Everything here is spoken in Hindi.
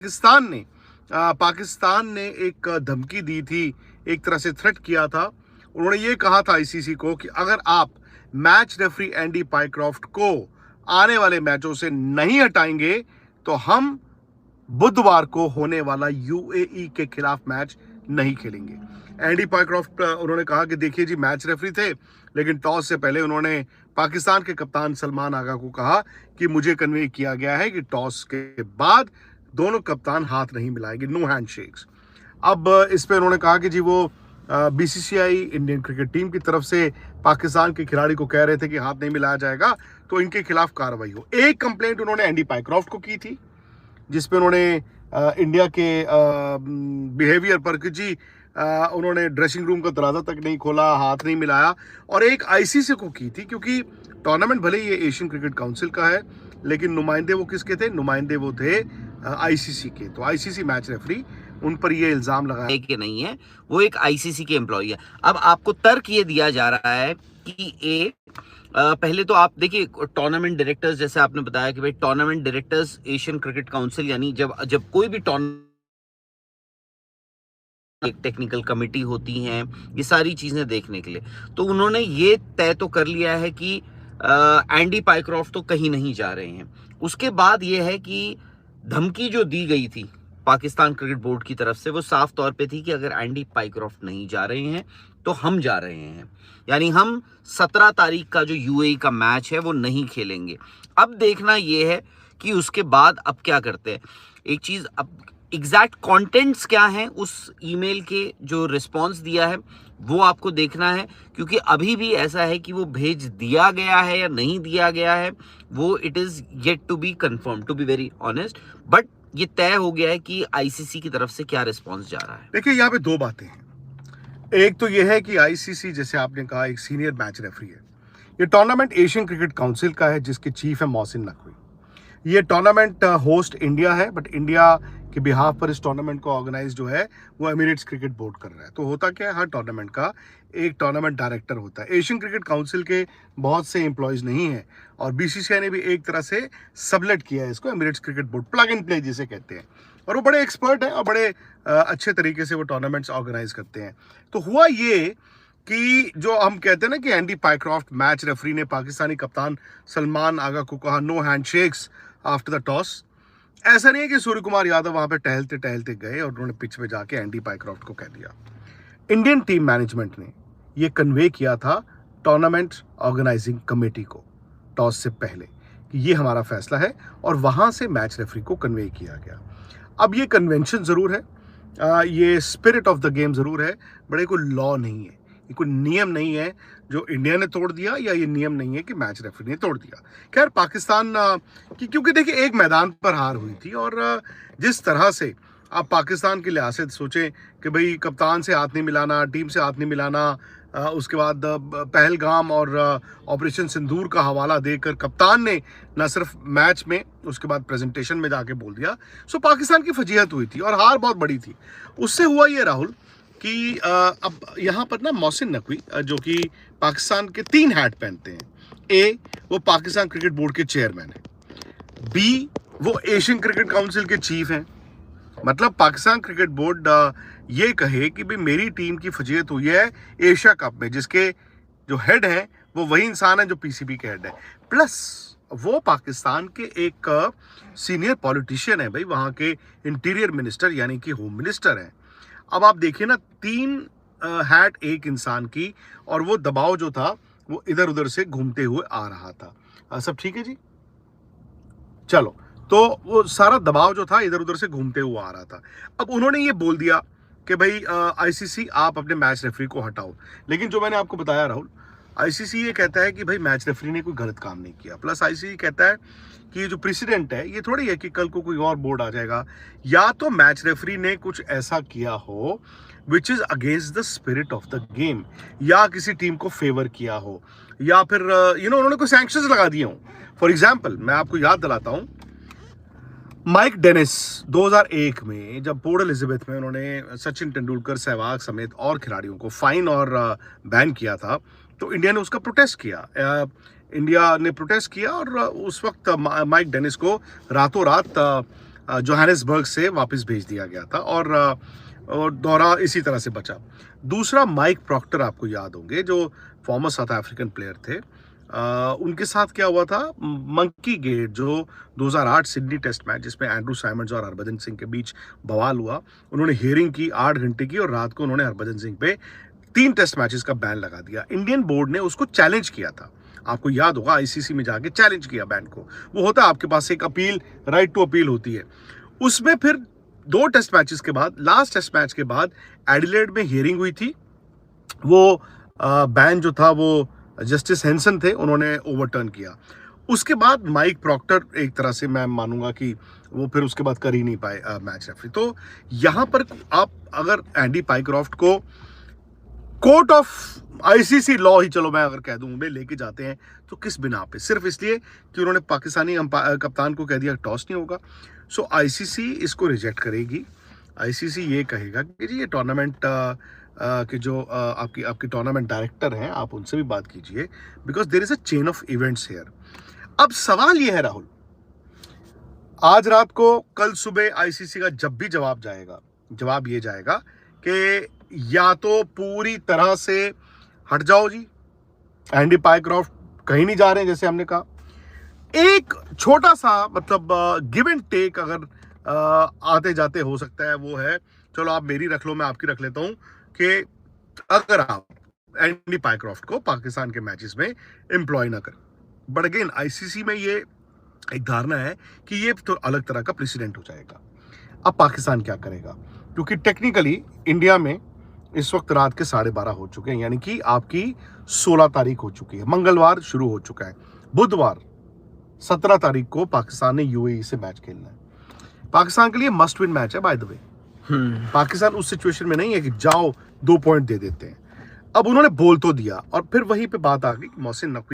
पाकिस्तान ने एक धमकी दी थी, एक तरह से थ्रेट किया था। उन्होंने ये कहा था आईसीसी को कि अगर आप मैच रेफरी एंडी पाइक्रॉफ्ट को आने वाले मैचों से नहीं हटाएंगे तो हम बुधवार को होने वाला यूएई के खिलाफ मैच नहीं खेलेंगे। एंडी पाइक्रॉफ्ट उन्होंने कहा कि देखिए जी, मैच रेफरी थे, लेकिन टॉस से पहले उन्होंने पाकिस्तान के कप्तान सलमान आगा को कहा कि मुझे कन्वे किया गया है कि टॉस के बाद दोनों कप्तान हाथ नहीं मिलाएंगे, नो हैंडशेक्स। अब इस पे उन्होंने कहा कि जी वो बीसीसीआई इंडियन क्रिकेट टीम की तरफ से पाकिस्तान के खिलाड़ी को कह रहे थे कि हाथ नहीं मिलाया जाएगा तो इनके खिलाफ कार्रवाई हो। एक कंप्लेंट उन्होंने एंडी पाइक्रॉफ्ट को की थी जिसपे उन्होंने इंडिया के बिहेवियर पर कि जी उन्होंने ड्रेसिंग रूम का दरवाजा तक नहीं खोला, हाथ नहीं मिलाया, और एक आईसीसी को की थी क्योंकि टूर्नामेंट भले ही ये एशियन क्रिकेट काउंसिल का है लेकिन नुमाइंदे वो किसके थे? नुमाइंदे वो थे आईसीसी के। तो आईसीसी मैच रेफरी उन पर ये इल्जाम लगाया कि नहीं है, वो एक आईसीसी के एम्प्लॉय है। अब आपको तर्क ये दिया जा रहा है कि पहले तो आप देखिए टूर्नामेंट डायरेक्टर्स, जैसे आपने बताया कि भाई tournament directors Asian cricket council, यानी जब कोई भी एक टेक्निकल कमेटी होती हैं ये सारी चीजें देखने के लिए, तो उन्होंने ये तय तो कर लिया है कि एंडी पाइक्रॉफ्ट तो कहीं नहीं जा रहे हैं। उसके बाद ये है कि धमकी जो दी गई थी पाकिस्तान क्रिकेट बोर्ड की तरफ से वो साफ तौर पे थी कि अगर एंडी पाइक्रॉफ्ट नहीं जा रहे हैं तो हम जा रहे हैं, यानी हम 17 तारीख का जो यूएई का मैच है वो नहीं खेलेंगे। अब देखना ये है कि उसके बाद अब क्या करते हैं। एक चीज, अब एग्जैक्ट कंटेंट्स क्या हैं उस ईमेल के जो रिस्पांस दिया है वो आपको देखना है, क्योंकि अभी भी ऐसा है कि वो भेज दिया गया है या नहीं दिया गया है, वो it is yet to be confirm, to be very honest. But ये तय हो गया है कि आईसीसी की तरफ से क्या रिस्पांस जा रहा है। देखिए यहाँ पे दो बातें हैं। एक तो ये है कि आईसीसी, जैसे आपने कहा, एक सीनियर मैच रेफरी है। ये टूर्नामेंट एशियन क्रिकेट काउंसिल का है जिसके चीफ है मोहसिन नकवी। ये टूर्नामेंट होस्ट इंडिया है, बट इंडिया के बिहाफ पर इस टूर्नामेंट को ऑर्गेनाइज जो है वो एमिरेट्स क्रिकेट बोर्ड कर रहा है। तो होता क्या है, हर टूर्नामेंट का एक टूर्नामेंट डायरेक्टर होता है। एशियन क्रिकेट काउंसिल के बहुत से एम्प्लॉयज नहीं है और बीसीसीआई ने भी एक तरह से सबलेट किया है इसको, Emirates cricket board, plug and play जिसे कहते हैं। और वो बड़े एक्सपर्ट हैं और बड़े अच्छे तरीके से वो टूर्नामेंट्स ऑर्गेनाइज करते हैं। तो हुआ ये कि जो हम कहते हैं ना कि एंडी पाइक्रॉफ्ट मैच रेफरी ने पाकिस्तानी कप्तान सलमान आगा को कहा no handshakes after the toss. ऐसा नहीं है कि सूर्य कुमार यादव वहां पे टहलते टहलते गए और उन्होंने पिच पे जाके एंडी पाइक्रॉफ्ट को कह दिया। इंडियन टीम मैनेजमेंट ने ये कन्वे किया था टूर्नामेंट ऑर्गेनाइजिंग कमेटी को टॉस से पहले कि ये हमारा फैसला है, और वहां से मैच रेफरी को कन्वे किया गया। अब ये कन्वेंशन जरूर है, ये स्पिरिट ऑफ द गेम जरूर है, बड़े कोई लॉ नहीं है, ये कोई नियम नहीं है जो इंडिया ने तोड़ दिया, या ये नियम नहीं है कि मैच रेफरी ने तोड़ दिया। खैर पाकिस्तान की, क्योंकि देखिए एक मैदान पर हार हुई थी, और जिस तरह से आप पाकिस्तान के लिहाज से सोचें कि भाई कप्तान से हाथ नहीं मिलाना, टीम से हाथ नहीं मिलाना, उसके बाद पहलगाम और ऑपरेशन सिंदूर का हवाला देकर कप्तान ने न सिर्फ मैच में, उसके बाद प्रेजेंटेशन में जाके बोल दिया। सो पाकिस्तान की फजीहत हुई थी और हार बहुत बड़ी थी। उससे हुआ ये राहुल कि अब यहाँ पर ना मोहसिन नकवी जो कि पाकिस्तान के 3 हैट पहनते हैं। ए, वो पाकिस्तान क्रिकेट बोर्ड के चेयरमैन हैं। बी, वो एशियन क्रिकेट काउंसिल के चीफ हैं। मतलब पाकिस्तान क्रिकेट बोर्ड ये कहे कि भाई मेरी टीम की फजीहत हुई है एशिया कप में, जिसके जो हेड हैं वो वही इंसान है जो पीसीबी के हेड है, प्लस वो पाकिस्तान के एक सीनियर पॉलिटिशियन है, भाई वहाँ के इंटीरियर मिनिस्टर यानी कि होम मिनिस्टर हैं। अब आप देखिए ना, 3 हैट एक इंसान की, और वो दबाव जो था वो इधर उधर से घूमते हुए आ रहा था। सब ठीक है जी? चलो, तो वो सारा दबाव जो था इधर उधर से घूमते हुए आ रहा था। अब उन्होंने ये बोल दिया कि भाई आईसीसी आप अपने मैच रेफरी को हटाओ। लेकिन जो मैंने आपको बताया राहुल, आईसीसी ये कहता है कि भाई मैच रेफरी ने कोई गलत काम नहीं किया, प्लस आईसीसी कहता है कि ये जो प्रेसिडेंट है ये थोड़ी है कि कल को कोई और बोर्ड आ जाएगा, या तो मैच रेफरी ने कुछ ऐसा किया हो which is against the spirit of the game, या किसी टीम को फेवर किया हो, या फिर उन्होंने कोई सैंक्शंस लगा दिए हो। फॉर एग्जाम्पल मैं आपको याद दिलाता हूँ, माइक डेनिस 2001 में जब पोर्ट एलिजाबेथ में उन्होंने सचिन तेंदुलकर, सहवाग समेत और खिलाड़ियों को फाइन और बैन किया था, तो इंडिया ने उसका प्रोटेस्ट किया। इंडिया ने प्रोटेस्ट किया और उस वक्त माइक डेनिस को रातों रात जोहानिसबर्ग से वापस भेज दिया गया था और दौरा इसी तरह से बचा। दूसरा माइक प्रॉक्टर, आपको याद होंगे, जो फॉर्मर साउथ अफ्रीकन प्लेयर थे, उनके साथ क्या हुआ था, मंकी गेट, जो 2008 सिडनी टेस्ट मैच जिसमें एंड्रू साइमंड्स और हरभजन सिंह के बीच बवाल हुआ, उन्होंने हियरिंग की 8 घंटे की और रात को उन्होंने हरभजन सिंह पे 3 टेस्ट मैचेस का बैन लगा दिया। इंडियन बोर्ड ने उसको चैलेंज किया था, आपको याद होगा, आईसीसी में जाके चैलेंज किया बैन को। वो होता है आपके पास एक अपील, राइट टू अपील होती है। उसमें फिर 2 टेस्ट मैचेस के बाद, लास्ट टेस्ट मैच के बाद एडिलेड में हियरिंग हुई थी। वो बैन जो था वो जस्टिस हेंसन थे, उन्होंने ओवरटर्न किया। उसके बाद माइक प्रॉक्टर एक तरह से मैं मानूंगा कि वो फिर उसके बाद कर ही नहीं पाए मैच रेफरी। तो यहाँ पर आप अगर एंडी पाइक्रॉफ्ट को कोर्ट ऑफ आईसीसी लॉ ही, चलो मैं अगर कह दूं, में लेके जाते हैं, तो किस बिना पे? सिर्फ इसलिए कि उन्होंने पाकिस्तानी कप्तान को कह दिया टॉस नहीं होगा। सो आईसीसी इसको रिजेक्ट करेगी। आईसीसी ये कहेगा कि जी ये टूर्नामेंट कि जो आपकी टूर्नामेंट डायरेक्टर हैं, आप उनसे भी बात कीजिए, because there is a chain of events here. अब सवाल ये है राहुल, आज रात को, कल सुबह आईसीसी का जब भी जवाब जाएगा, जवाब ये जाएगा कि या तो पूरी तरह से हट जाओ जी, एंडी पाइक्रॉफ्ट कहीं नहीं जा रहे हैं, जैसे हमने कहा, एक छोटा सा मतलब गिव एंड टेक अगर आते जाते हो सकता है, वो है चलो आप मेरी रख लो, मैं आपकी रख लेता हूं, कि अगर आप एंडी पाइक्रॉफ्ट को पाकिस्तान के मैचेस में एम्प्लॉय ना करें। बट अगेन आईसीसी में ये एक धारणा है कि ये तो अलग तरह का प्रेसिडेंट हो जाएगा। अब पाकिस्तान क्या करेगा, क्योंकि टेक्निकली इंडिया में इस वक्त रात के 12:30 हो चुके हैं, यानी कि आपकी 16 तारीख हो चुकी है, मंगलवार शुरू हो चुका है, बुधवार 17 तारीख को पाकिस्तान ने यूएई से मैच खेलना है। पाकिस्तान के लिए मस्ट विन मैच है बाय द वे। पाकिस्तान उस सिचुएशन में नहीं है कि जाओ 2 पॉइंट दे देते हैं। अब उन्होंने बोल तो दिया, और फिर वहीं पे बात आ गई कि मोहसिन नकवी